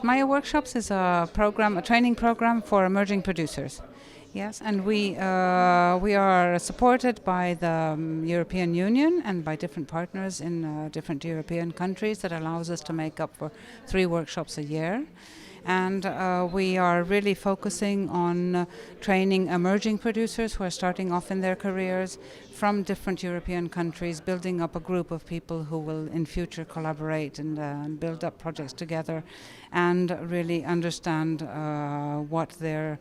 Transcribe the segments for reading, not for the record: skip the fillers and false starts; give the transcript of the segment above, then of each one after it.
MAIA Workshops is a training program for emerging producers. Yes, and we are supported by the European Union and by different partners in different European countries that allows us to make up for 3 workshops a year. And we are really focusing on training emerging producers who are starting off in their careers from different European countries, building up a group of people who will in future collaborate and build up projects together and really understand what their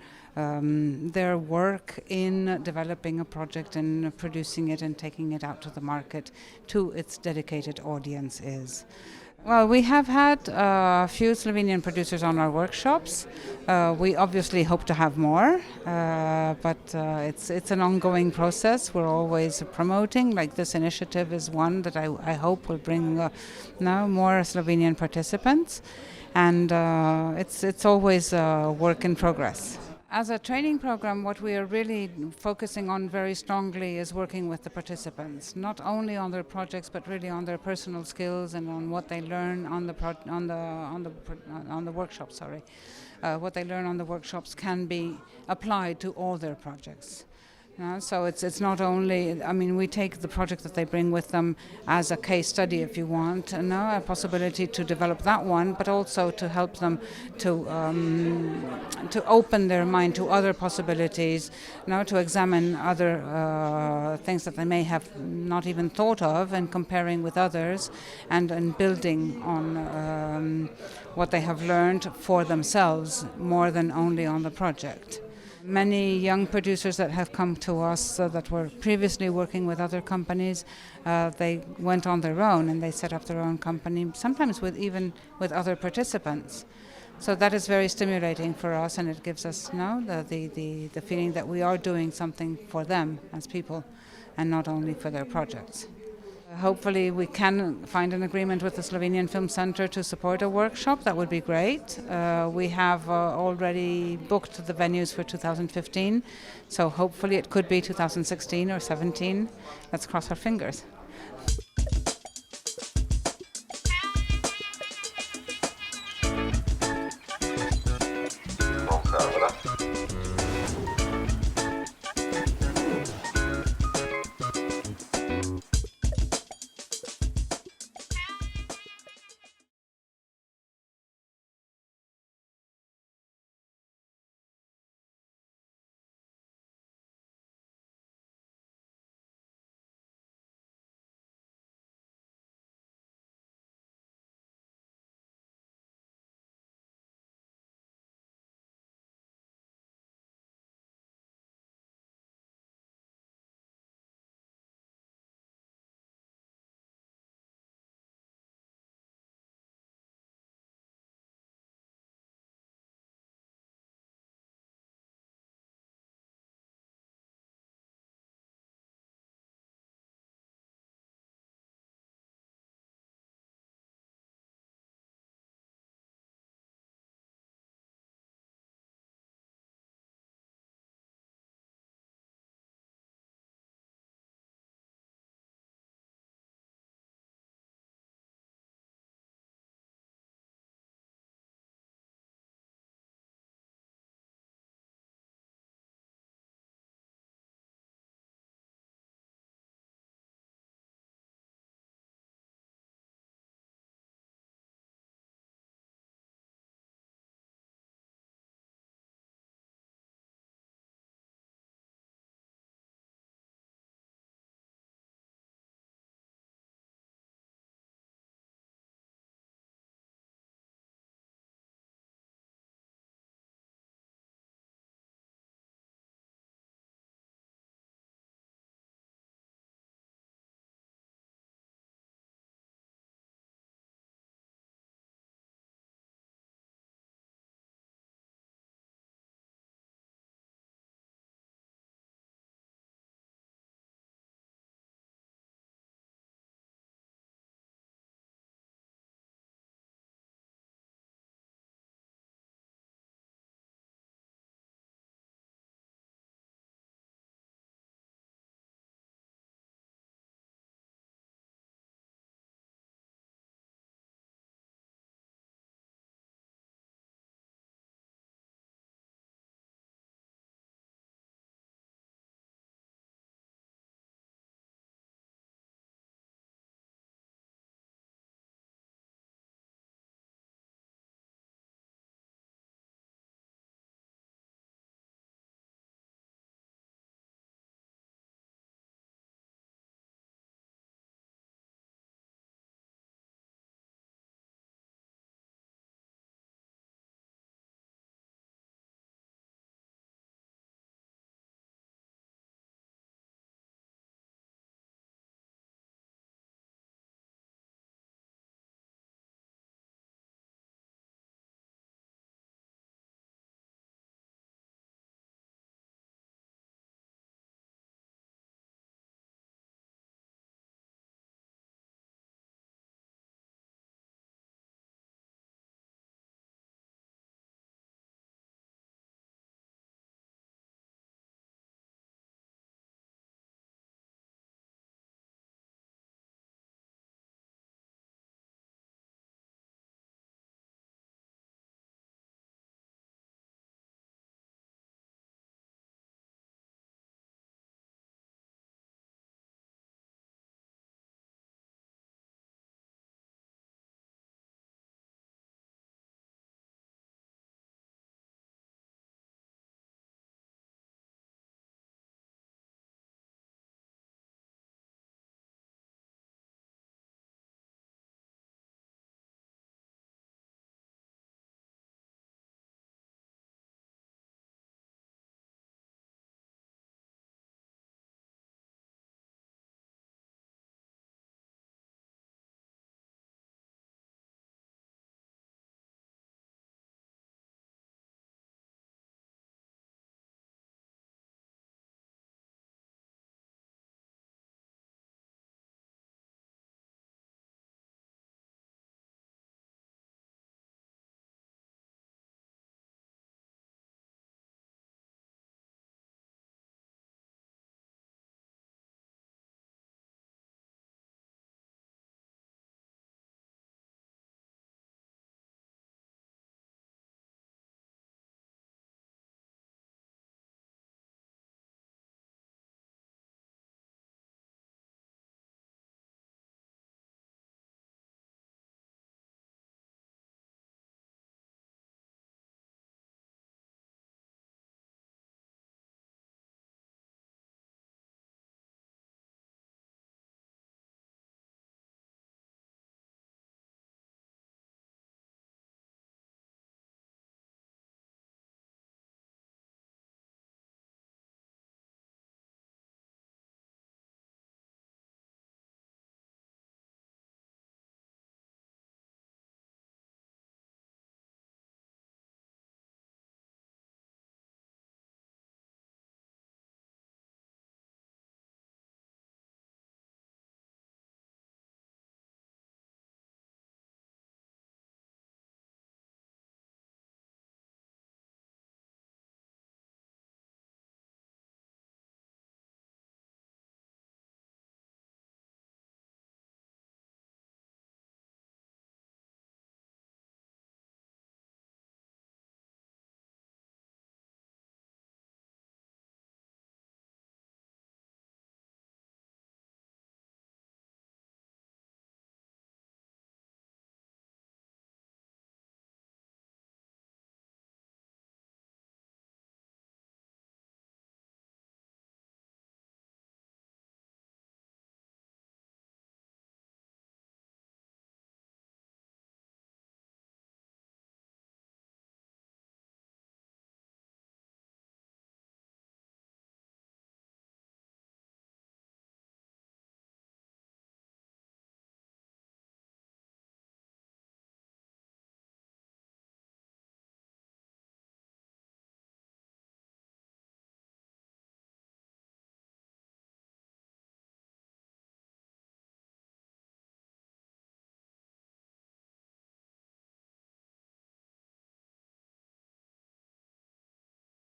work in developing a project and producing it and taking it out to the market to its dedicated audience is. Well, we have had a few Slovenian producers on our workshops. We obviously hope to have more, but it's an ongoing process. We're always promoting, like this initiative is one that I hope will bring now more Slovenian participants, and it's always a work in progress. As a training program, what we are really focusing on very strongly is working with the participants, not only on their projects, but really on their personal skills and on what they learn on the workshops. What they learn on the workshops can be applied to all their projects. So it's not only, we take the project that they bring with them as a case study, if you want, a possibility to develop that one, but also to help them to open their mind to other possibilities, to examine other things that they may have not even thought of, and comparing with others, and building on what they have learned for themselves more than only on the project. Many young producers that have come to us that were previously working with other companies, they went on their own and they set up their own company, sometimes with other participants. So that is very stimulating for us, and it gives us the feeling that we are doing something for them as people and not only for their projects. Hopefully we can find an agreement with the Slovenian Film Centre to support a workshop. That would be great. We have already booked the venues for 2015, so hopefully it could be 2016 or 17. Let's cross our fingers.